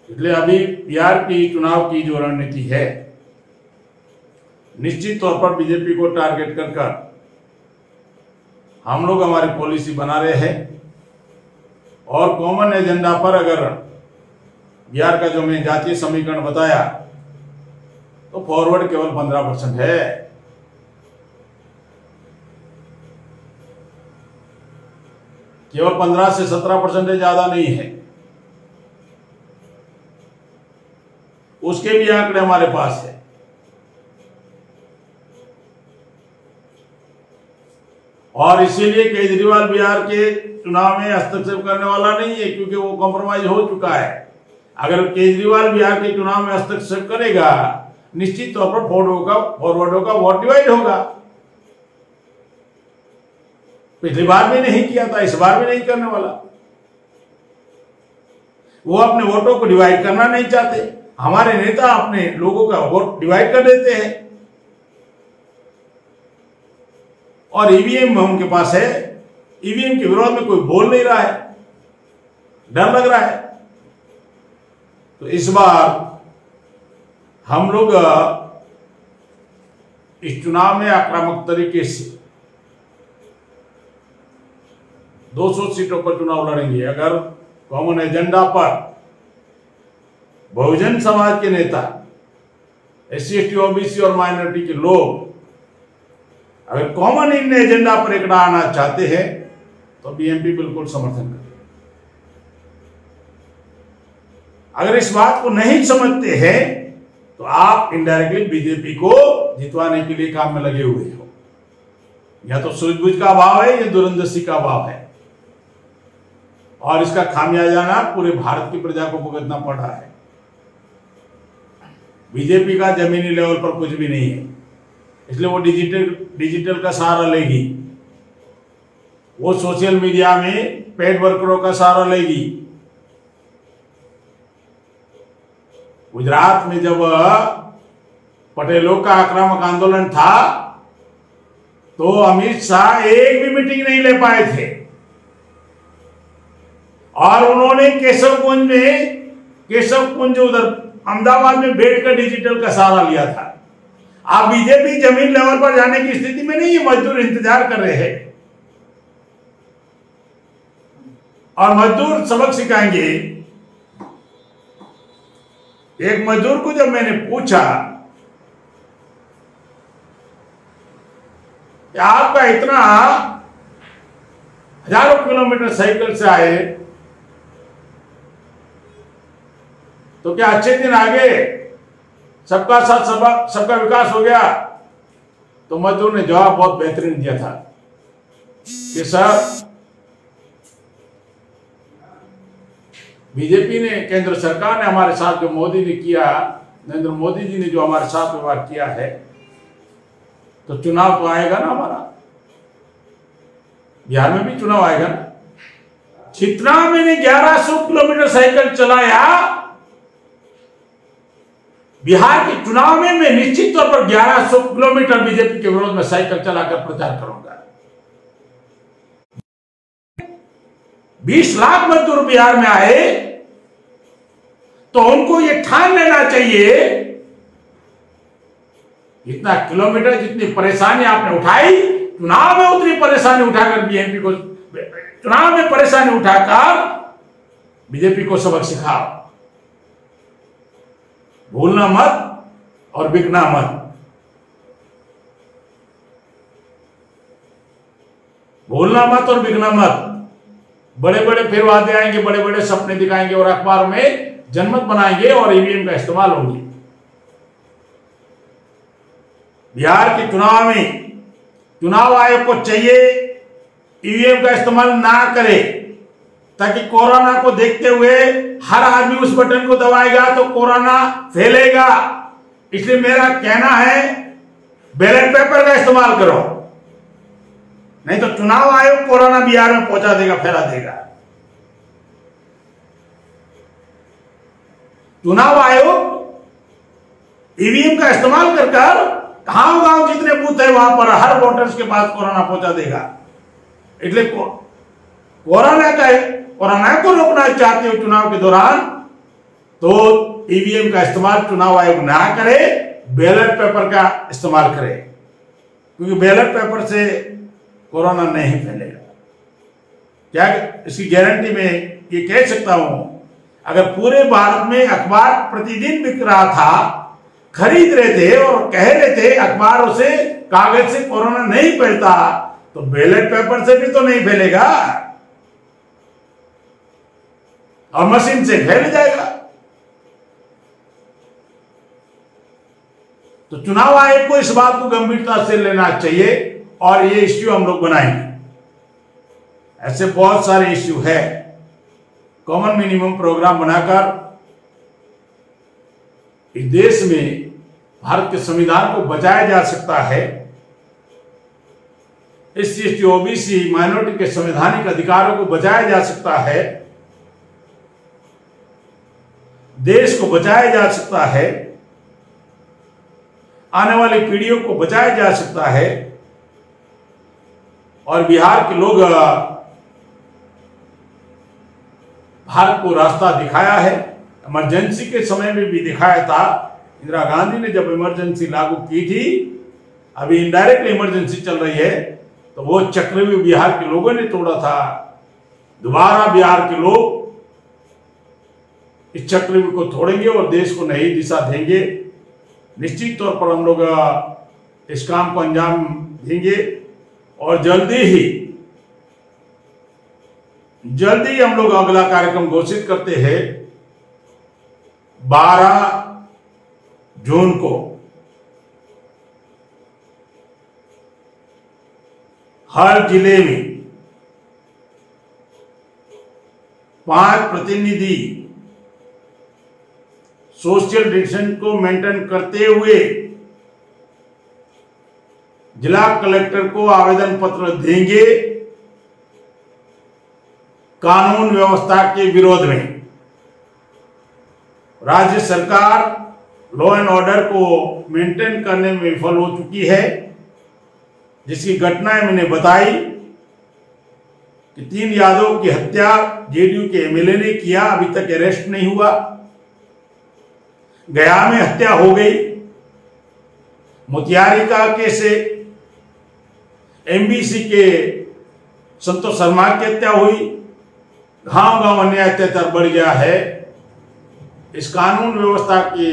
इसलिए अभी बिहार की चुनाव की जो रणनीति है, निश्चित तौर पर बीजेपी को टारगेट कर हम लोग हमारी पॉलिसी बना रहे हैं। और कॉमन एजेंडा पर अगर बिहार का जो मैं जातीय समीकरण बताया तो फॉरवर्ड केवल 15% है। केवल 15 से 17% है, ज्यादा नहीं है। उसके भी आंकड़े हमारे पास है। और इसीलिए केजरीवाल बिहार के चुनाव में हस्तक्षेप करने वाला नहीं है, क्योंकि वो कॉम्प्रोमाइज हो चुका है। अगर केजरीवाल बिहार के चुनाव में हस्तक्षेप करेगा, निश्चित तौर पर फॉरवर्डों का वोट डिवाइड होगा। पिछली बार भी नहीं किया था, इस बार भी नहीं करने वाला। वो अपने वोटों को डिवाइड करना नहीं चाहते। हमारे नेता अपने लोगों का वोट डिवाइड कर देते हैं। और ईवीएम उनके पास है, ईवीएम के विरोध में कोई बोल नहीं रहा है, डर लग रहा है। तो इस बार हम लोग इस चुनाव में आक्रामक तरीके से 200 सीटों पर चुनाव लड़ेंगे। अगर कॉमन एजेंडा पर बहुजन समाज के नेता, SC ST OBC और माइनॉरिटी के लोग अगर कॉमन इन एजेंडा पर इकट्ठा आना चाहते हैं तो BMP बिल्कुल समर्थन करे। अगर इस बात को नहीं समझते हैं तो आप इनडायरेक्टली बीजेपी को जितवाने के लिए काम में लगे हुए हो। या तो सूझबूझ का अभाव है या दूरंदेशी का अभाव है। और इसका खामियाजा पूरे भारत की प्रजा को भुगतना पड़ रहा है। बीजेपी का जमीनी लेवल पर कुछ भी नहीं है, इसलिए वो डिजिटल का सहारा लेगी। वो सोशल मीडिया में पेड वर्करों का सहारा लेगी। गुजरात में जब पटेलों का आक्रामक आंदोलन था तो अमित शाह एक भी मीटिंग नहीं ले पाए थे और उन्होंने केशवकुंज उधर अहमदाबाद में बैठकर डिजिटल का सहारा लिया था। आप बीजेपी जमीन लेवल पर जाने की स्थिति में नहीं है। मजदूर इंतजार कर रहे हैं और मजदूर सबक सिखाएंगे। एक मजदूर को जब मैंने पूछा कि आपका इतना हजारों किलोमीटर साइकिल से आए तो क्या अच्छे दिन आ गए, सबका साथ सबका विकास हो गया? तो मजदूर ने जवाब बहुत बेहतरीन दिया था कि सर, बीजेपी ने, केंद्र सरकार ने हमारे साथ जो मोदी ने किया, नरेंद्र मोदी जी ने जो हमारे साथ व्यवहार किया है, तो चुनाव तो आएगा ना हमारा, बिहार में भी चुनाव आएगा ना। जितना मैंने 1100 किलोमीटर साइकिल चलाया बिहार के चुनाव में, मैं निश्चित तौर पर 1100 किलोमीटर बीजेपी के विरोध में साइकिल चलाकर प्रचार करूंगा। 20 लाख मजदूर बिहार में आए तो उनको ये ठान लेना चाहिए, इतना किलोमीटर, जितनी परेशानी आपने उठाई, चुनाव में उतनी परेशानी उठाकर बीएमपी को, चुनाव में परेशानी उठाकर बीजेपी को सबक सिखाओ। भूलना मत और बिकना मत। भूलना मत और बिकना मत। बड़े बड़े फिर वादे आएंगे, बड़े बड़े सपने दिखाएंगे और अखबार में जनमत बनाएंगे और ईवीएम का इस्तेमाल होंगे। बिहार के चुनाव में चुनाव आयोग को चाहिए ईवीएम का इस्तेमाल ना करे, ताकि कोरोना को देखते हुए हर आदमी उस बटन को दबाएगा तो कोरोना फैलेगा। इसलिए मेरा कहना है बैलेट पेपर का इस्तेमाल करो, नहीं तो चुनाव आयोग कोरोना बिहार में पहुंचा देगा, फैला देगा। चुनाव आयोग ईवीएम का इस्तेमाल कर गांव जितने बूथ है वहां पर हर वोटर्स के पास कोरोना पहुंचा देगा। इसलिए कोरोना को रोकना चाहते हो चुनाव के दौरान, तो ईवीएम का इस्तेमाल चुनाव आयोग ना करे, बैलेट पेपर का इस्तेमाल करे, क्योंकि बैलेट पेपर से कोरोना नहीं फैलेगा। क्या इसकी गारंटी में ये कह सकता हूं, अगर पूरे भारत में अखबार प्रतिदिन बिक रहा था, खरीद रहे थे और कह रहे थे अखबारों से कागज से कोरोना नहीं फैलता, तो बैलेट पेपर से भी तो नहीं फैलेगा और मशीन से फैल जाएगा। तो चुनाव आयोग को इस बात को गंभीरता से लेना चाहिए और ये इश्यू हम लोग बनाएंगे। ऐसे बहुत सारे इश्यू है, कॉमन मिनिमम प्रोग्राम बनाकर इस देश में भारत के संविधान को बचाया जा सकता है। SC, OBC माइनॉरिटी के संवैधानिक अधिकारों को बचाया जा सकता है, देश को बचाया जा सकता है, आने वाली पीढ़ियों को बचाया जा सकता है। और बिहार के लोग भारत को रास्ता दिखाया है, इमरजेंसी के समय में भी दिखाया था। इंदिरा गांधी ने जब इमरजेंसी लागू की थी, अभी इनडायरेक्ट इमरजेंसी चल रही है, तो वो चक्रव्यूह बिहार के लोगों ने तोड़ा था। दोबारा बिहार के लोग इस चक्रव्यूह को तोड़ेंगे और देश को नई दिशा देंगे। निश्चित तौर पर हम लोग इस काम को अंजाम देंगे और जल्दी ही हम लोग अगला कार्यक्रम घोषित करते हैं। 12 जून को हर जिले में 5 प्रतिनिधि सोशल डिस्टेंस को मेंटेन करते हुए जिला कलेक्टर को आवेदन पत्र देंगे कानून व्यवस्था के विरोध में। राज्य सरकार लॉ एंड ऑर्डर को मेंटेन करने में विफल हो चुकी है, जिसकी घटनाएं मैंने बताई कि 3 यादव की हत्या जेडीयू के एमएलए ने किया, अभी तक अरेस्ट नहीं हुआ। गया में हत्या हो गई, मोतिहारी का केस है, एमबीसी के संतोष शर्मा की हत्या हुई, गांव गांव अन्याय अत्याचार बढ़ गया है। इस कानून व्यवस्था की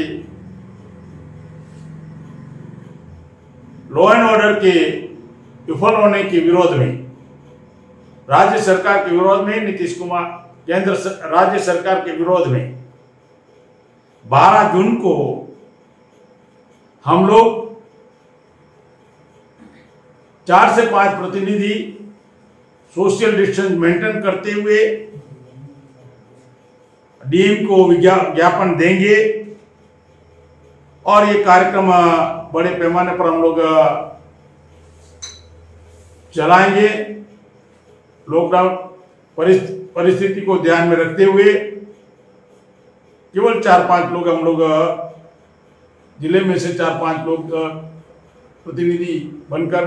लॉ एंड ऑर्डर के विफल होने के विरोध में, राज्य सरकार के विरोध में, नीतीश कुमार राज्य सरकार के विरोध में 12 जून को हम लोग 4 से 5 प्रतिनिधि सोशल डिस्टेंस मेंटेन करते हुए डीएम को ज्ञापन देंगे और ये कार्यक्रम बड़े पैमाने पर हम लोग चलाएंगे। लॉकडाउन परिस्थिति को ध्यान में रखते हुए केवल 4-5 लोग हम लोग जिले में से 4-5 लोग प्रतिनिधि बनकर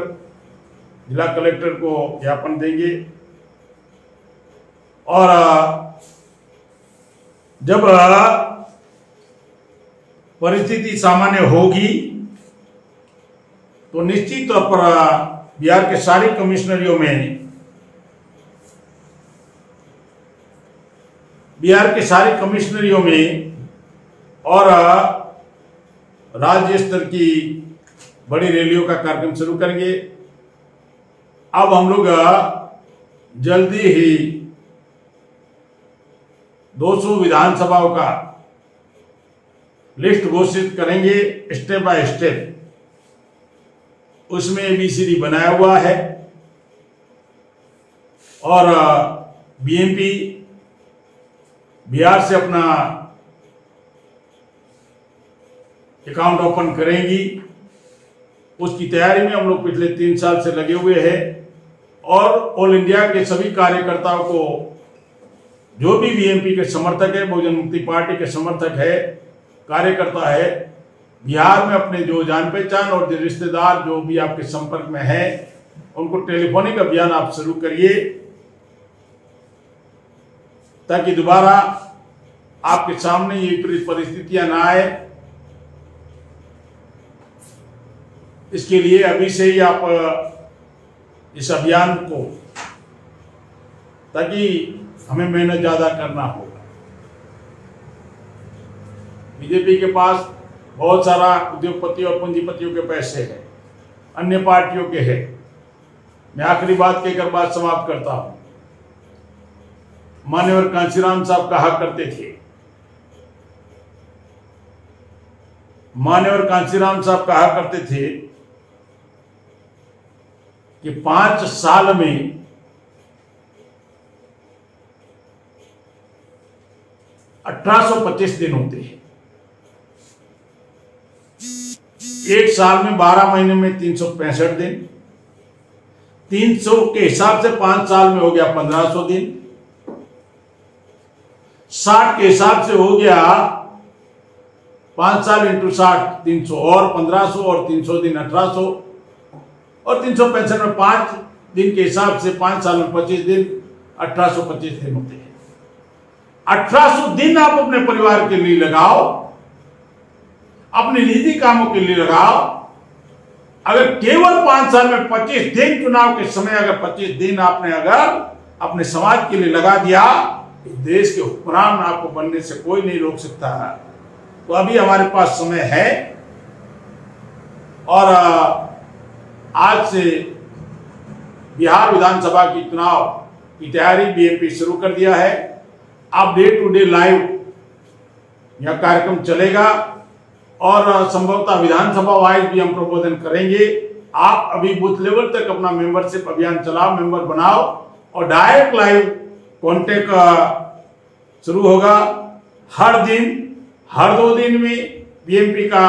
जिला कलेक्टर को ज्ञापन देंगे और जब परिस्थिति सामान्य होगी तो निश्चित तौर पर बिहार के सारी कमिश्नरियों में और राज्य स्तर की बड़ी रैलियों का कार्यक्रम शुरू करेंगे। अब हम लोग जल्दी ही 200 विधानसभाओं का लिस्ट घोषित करेंगे स्टेप बाय स्टेप। उसमें ABCD बनाया हुआ है और BMP बिहार से अपना अकाउंट ओपन करेंगी। उसकी तैयारी में हम लोग पिछले 3 साल से लगे हुए हैं और ऑल इंडिया के सभी कार्यकर्ताओं को, जो भी BMP के समर्थक है, बहुजन मुक्ति पार्टी के समर्थक है, कार्यकर्ता है, बिहार में अपने जो जान पहचान और जो रिश्तेदार जो भी आपके संपर्क में है, उनको टेलीफोनिक अभियान आप शुरू करिए ताकि दोबारा आपके सामने ये विपरीत परिस्थितियां ना आए। इसके लिए अभी से ही आप इस अभियान को, ताकि हमें मेहनत ज्यादा करना होगा। बीजेपी के पास बहुत सारा उद्योगपतियों और पूंजीपतियों के पैसे हैं, अन्य पार्टियों के हैं। मैं आखिरी बात कहकर बात समाप्त करता हूं। मान्यवर कांशीराम साहब कहा करते थे, मान्यवर कांशीराम साहब कहा करते थे कि 5 साल में 1825 दिन होते हैं। एक साल में 12 महीने में 365 दिन, 300 के हिसाब से 5 साल में हो गया 1500 दिन, 60 के हिसाब से हो गया 5 साल इंटू 60 300 और 1500 और 300 दिन 1800 और 365 में 5 दिन के हिसाब से 5 साल में 25 दिन, 1825 दिन होते हैं। 1800 दिन आप अपने परिवार के लिए लगाओ, अपने निजी कामों के लिए लगाओ। अगर केवल 5 साल में 25 दिन, चुनाव के समय अगर 25 दिन आपने अगर अपने समाज के लिए लगा दिया, देश के हुक्मरान आपको बनने से कोई नहीं रोक सकता है। तो अभी हमारे पास समय है और आज से बिहार विधानसभा की चुनाव की तैयारी BMP शुरू कर दिया है। अब डे टू डे लाइव यह कार्यक्रम चलेगा और संभवतः विधानसभा वाइज भी हम प्रबोधन करेंगे। आप अभी बूथ लेवल तक अपना मेंबरशिप अभियान चलाओ, मेंबर बनाओ और डायरेक्ट लाइव कांटेक्ट शुरू होगा। हर दिन, हर 2 दिन में BMP का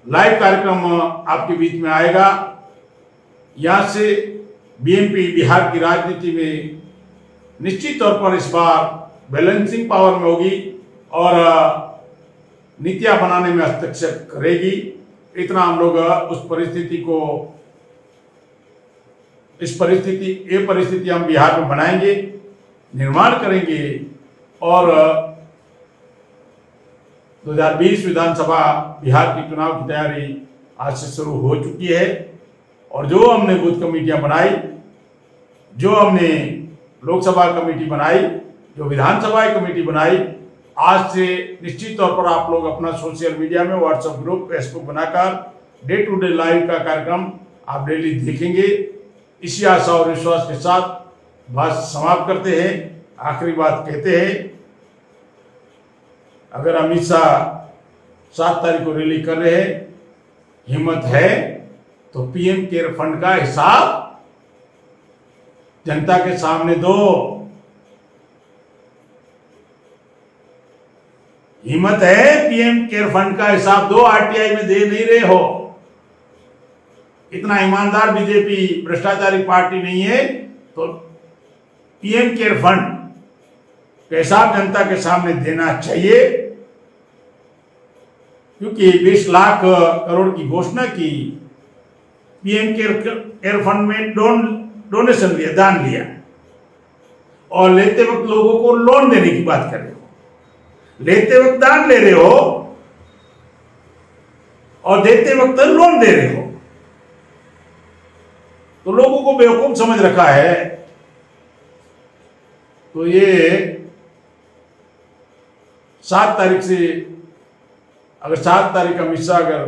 लाइव कार्यक्रम आपके बीच में आएगा। यहां से BMP बिहार की राजनीति में निश्चित तौर पर इस बार बैलेंसिंग पावर में होगी और नीतियां बनाने में हस्तक्षेप करेगी। इतना हम लोग उस परिस्थिति को, ये परिस्थिति हम बिहार में बनाएंगे, निर्माण करेंगे और 2020 विधानसभा बिहार की चुनाव की तैयारी आज से शुरू हो चुकी है। और जो हमने बूथ कमेटियां बनाई, जो हमने लोकसभा कमेटी बनाई, जो विधानसभा कमेटी बनाई, आज से निश्चित तौर पर आप लोग अपना सोशल मीडिया में व्हाट्सएप ग्रुप, फेसबुक बनाकर डे टू डे लाइव का कार्यक्रम आप डेली देखेंगे। इसी आशा और विश्वास के साथ बात समाप्त करते हैं। आखिरी बात कहते हैं, अगर अमित शाह 7 तारीख को रैली कर रहे हैं, हिम्मत है तो PM केयर फंड का हिसाब जनता के सामने दो। हिम्मत है PM केयर फंड का हिसाब दो, RTI में दे नहीं रहे हो। इतना ईमानदार बीजेपी भ्रष्टाचारी पार्टी नहीं है तो PM केयर फंड का हिसाब जनता के सामने देना चाहिए। क्योंकि 20 लाख करोड़ की घोषणा की, PM केयर फंड में डोनेशन लिया, दान लिया और लेते वक्त लोगों को लोन देने की बात कर रहे हो। लेते वक्त दान ले रहे हो और देते वक्त लोन दे रहे हो, तो लोगों को बेवकूफ समझ रखा है। तो ये 7 तारीख से, अगर 7 तारीख अमित शाह अगर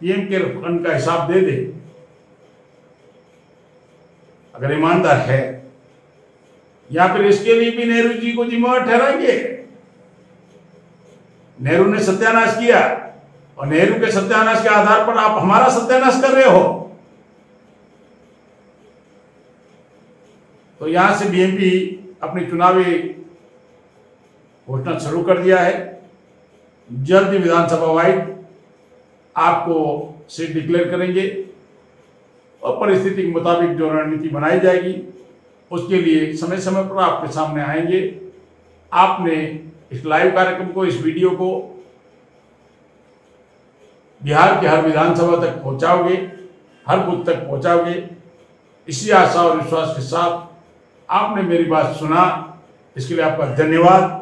PM केयर फंड का हिसाब दे दे, अगर ईमानदार है, या फिर इसके लिए भी नेहरू जी को जिम्मेवार ठहराएंगे? नेहरू ने सत्यानाश किया और नेहरू के सत्यानाश के आधार पर आप हमारा सत्यानाश कर रहे हो। तो यहां से बीएमपी अपनी चुनावी घोषणा शुरू कर दिया है। जल्द ही विधानसभा वाइड आपको सीट डिक्लेयर करेंगे और परिस्थिति के मुताबिक जो रणनीति बनाई जाएगी उसके लिए समय समय पर आपके सामने आएंगे। आपने इस लाइव कार्यक्रम को, इस वीडियो को बिहार के हर विधानसभा तक पहुंचाओगे, हर बूथ तक पहुंचाओगे। इसी आशा और विश्वास के साथ आपने मेरी बात सुना, इसके लिए आपका धन्यवाद।